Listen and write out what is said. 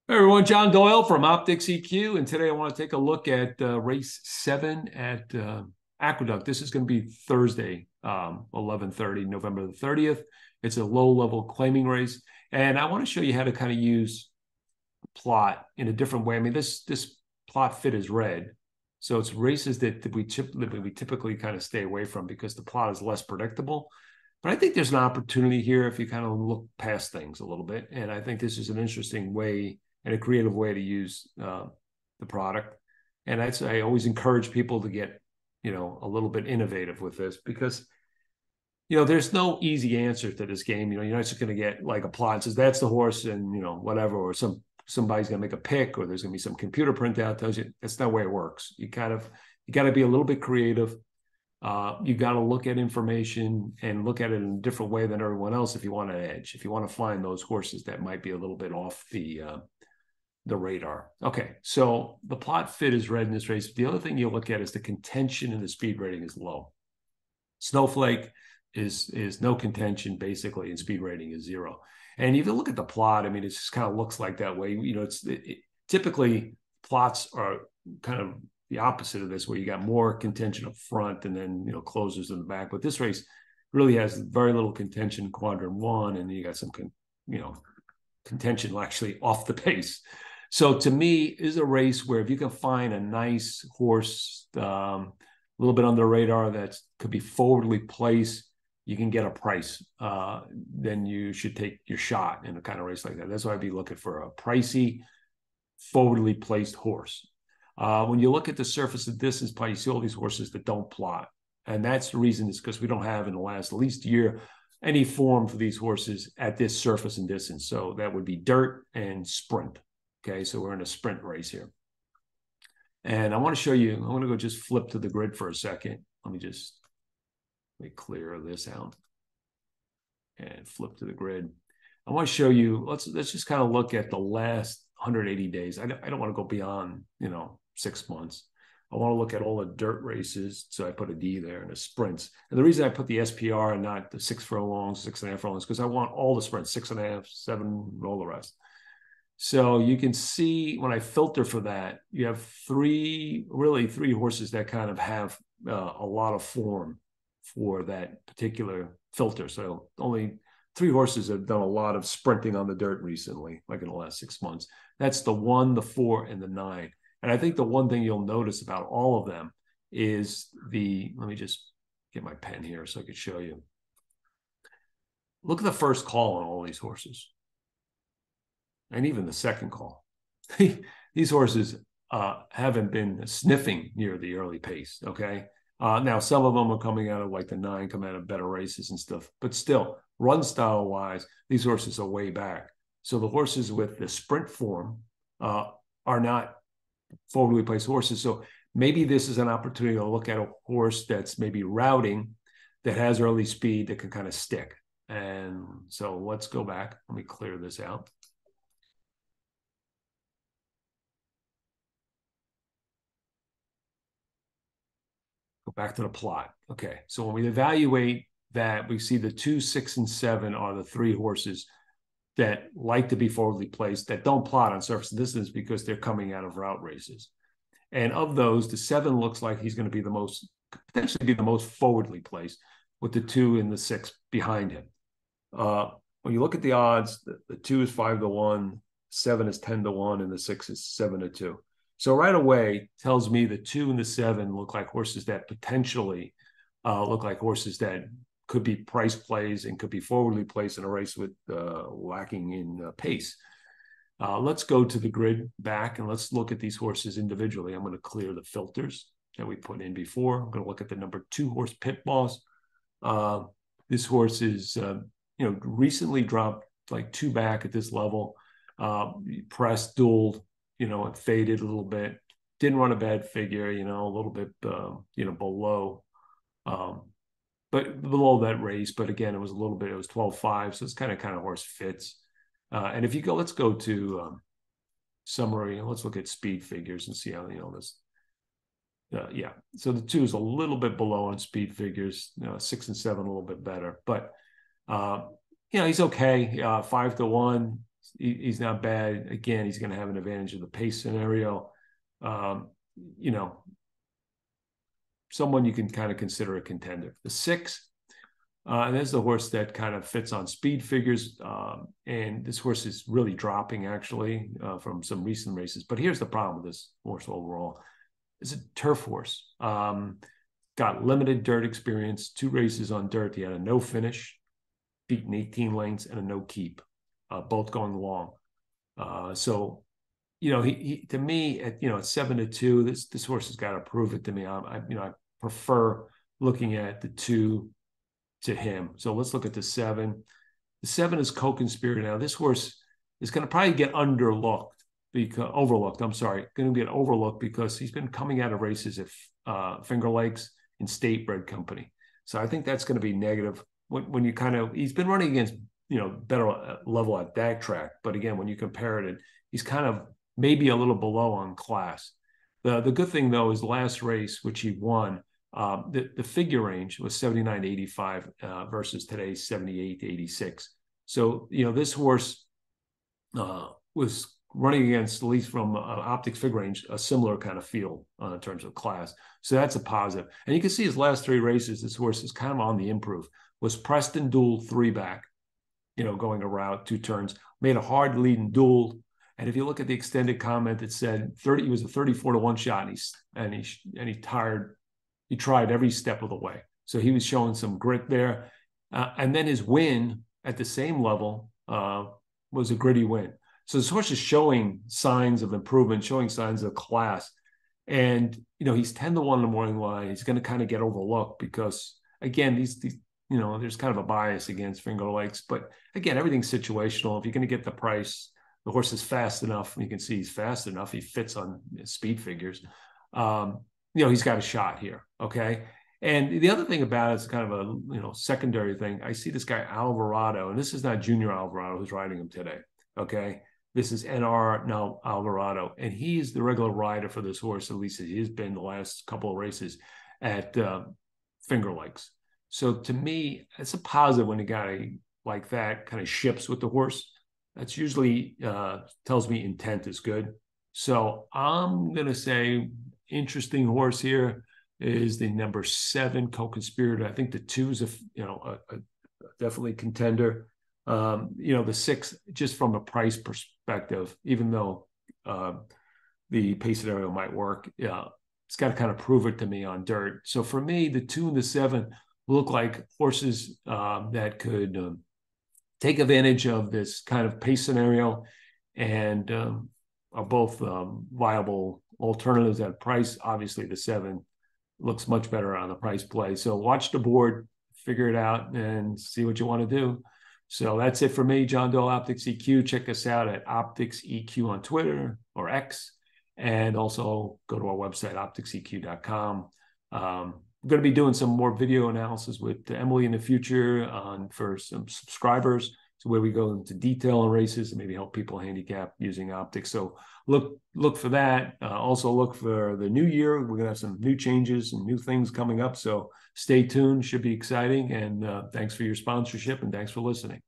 Hey everyone, John Doyle from OptixEQ, and today I want to take a look at race 7 at Aqueduct. This is going to be Thursday, 11:30, November the 30th. It's a low-level claiming race, and I want to show you how to kind of use plot in a different way. I mean, this plot fit is red, so it's races that we typically kind of stay away from because the plot is less predictable. But I think there's an opportunity here if you kind of look past things a little bit, and I think this is an interesting way and a creative way to use the product. And I always encourage people to get, a little bit innovative with this because, there's no easy answer to this game. You're not just going to get like a plot that says that's the horse and, whatever, or somebody's going to make a pick or there's going to be some computer printout tells you that's not the way it works. You got to be a little bit creative. You got to look at information and look at it in a different way than everyone else if you want an edge, if you want to find those horses that might be a little bit off the radar. Okay, so the plot fit is red in this race. The other thing you look at is the contention and the speed rating is low. Snowflake is no contention basically, and speed rating is 0. And if you look at the plot, I mean, it just kind of looks like that way. Typically plots are kind of the opposite of this, where you got more contention up front and then closers in the back. But this race really has very little contention in quadrant 1, and you got some contention actually off the pace. So to me, is a race where if you can find a nice horse, a little bit under the radar that could be forwardly placed, you can get a price. Then you should take your shot in a kind of race like that. That's why I'd be looking for a pricey, forwardly placed horse. When you look at the surface and distance plot, you see all these horses that don't plot. And that's the reason, is because we don't have in the last at least year any form for these horses at this surface and distance. So that would be dirt and sprint. Okay, so we're in a sprint race here. And I want to show you, I want to go just flip to the grid for a second. Let me clear this out and flip to the grid. I want to show you, let's just kind of look at the last 180 days. I don't want to go beyond, 6 months. I want to look at all the dirt races. So I put a D there and the sprints. And the reason I put the SPR and not the 6 furlongs, 6.5 furlongs, because I want all the sprints, 6.5, 7, all the rest. So you can see when I filter for that, you have three horses that kind of have a lot of form for that particular filter. So only 3 horses have done a lot of sprinting on the dirt recently, like in the last 6 months. That's the 1, the 4, and the 9. And I think the one thing you'll notice about all of them is let me just get my pen here so I could show you. Look at the first call on all these horses. And even the second call. These horses haven't been sniffing near the early pace, okay? Now, some of them are coming out of like the 9, come out of better races and stuff. But still, run style-wise, these horses are way back. So the horses with the sprint form are not forwardly placed horses. So maybe this is an opportunity to look at a horse that's maybe routing, that has early speed, that can kind of stick. And so let's go back. Let me clear this out. Go back to the plot. Okay, so when we evaluate that, we see the 2, 6, and 7 are the 3 horses that like to be forwardly placed, that don't plot on surface and distance because they're coming out of route races. And of those, the 7 looks like he's going to be potentially be the most forwardly placed, with the 2 and the 6 behind him. When you look at the odds, the 2 is 5-1, 7 is 10-1, and the 6 is 7-2. So right away tells me the 2 and the 7 look like horses that potentially look like horses that could be price plays and could be forwardly placed in a race with lacking in pace. Let's go to the grid back and let's look at these horses individually. I'm going to clear the filters that we put in before. I'm going to look at the number 2 horse, Pit Boss. This horse is, recently dropped like 2 back at this level, pressed, dueled, it faded a little bit, didn't run a bad figure, a little bit, below, but below that race. But again, it was 12.5. So it's kind of horse fits. And if you go, let's go to summary and let's look at speed figures and see how, this, yeah. So the 2 is a little bit below on speed figures, 6 and 7, a little bit better, but, he's okay. 5-1, he's not bad. Again, he's going to have an advantage of the pace scenario. You know, someone you can kind of consider a contender. The 6, and there's the horse that kind of fits on speed figures. And this horse is really dropping, actually, from some recent races. But here's the problem with this horse overall. It's a turf horse. Got limited dirt experience, 2 races on dirt. He had a no finish, beaten 18 lengths, and a no keep, both going long. So, you know, he to me, at 7-2, this horse has got to prove it to me. I prefer looking at the 2 to him. So let's look at the 7. The 7 is Co-Conspirator. Now, this horse is going to probably get overlooked because he's been coming out of races at Finger Lakes in State Bred Company. So I think that's going to be negative when you he's been running against, better level at that track. But again, when you compare it, he's kind of maybe a little below on class. The good thing, though, is the last race, which he won, the figure range was 79 to 85 versus today's 78 to 86. So, this horse was running against, at least from Optics figure range, a similar kind of field in terms of class. So that's a positive. And you can see his last 3 races, this horse is kind of on the improve. Was Preston duel 3 back, going around 2 turns, made a hard lead and dueled. And if you look at the extended comment, it said he was a 34 to 1 shot, and he tried every step of the way. So he was showing some grit there. And then his win at the same level was a gritty win. So this horse is showing signs of improvement, showing signs of class. And, he's 10 to 1 in the morning line. He's going to kind of get overlooked because, again, these there's kind of a bias against Finger Lakes. But, again, everything's situational. If you're going to get the price, the horse is fast enough. You can see he's fast enough. He fits on speed figures. He's got a shot here, okay? And the other thing about it is kind of a, secondary thing. I see this guy Alvarado, and this is not Junior Alvarado who's riding him today, okay? This is NR now Alvarado, and he's the regular rider for this horse, at least he has been the last couple of races at Finger Lakes. So to me, it's a positive when a guy like that kind of ships with the horse. That's usually tells me intent is good. So I'm going to say interesting horse here is the number 7 Co-Conspirator. I think the 2 is a definitely contender. The 6, just from a price perspective, even though the pace scenario might work, it's got to kind of prove it to me on dirt. So for me, the 2 and the 7 look like horses that could take advantage of this kind of pace scenario and are both viable alternatives at price. Obviously, the 7 looks much better on the price play. So watch the board, figure it out, and see what you want to do. So that's it for me, John Doe, OptixEQ. Check us out at OptixEQ on Twitter or X, and also go to our website, OptixEQ.com. We're going to be doing some more video analysis with Emily in the future for some subscribers, so where we go into detail on races and maybe help people handicap using optics. So look for that. Also look for the new year. We're going to have some new changes and new things coming up. So stay tuned. Should be exciting. And thanks for your sponsorship and thanks for listening.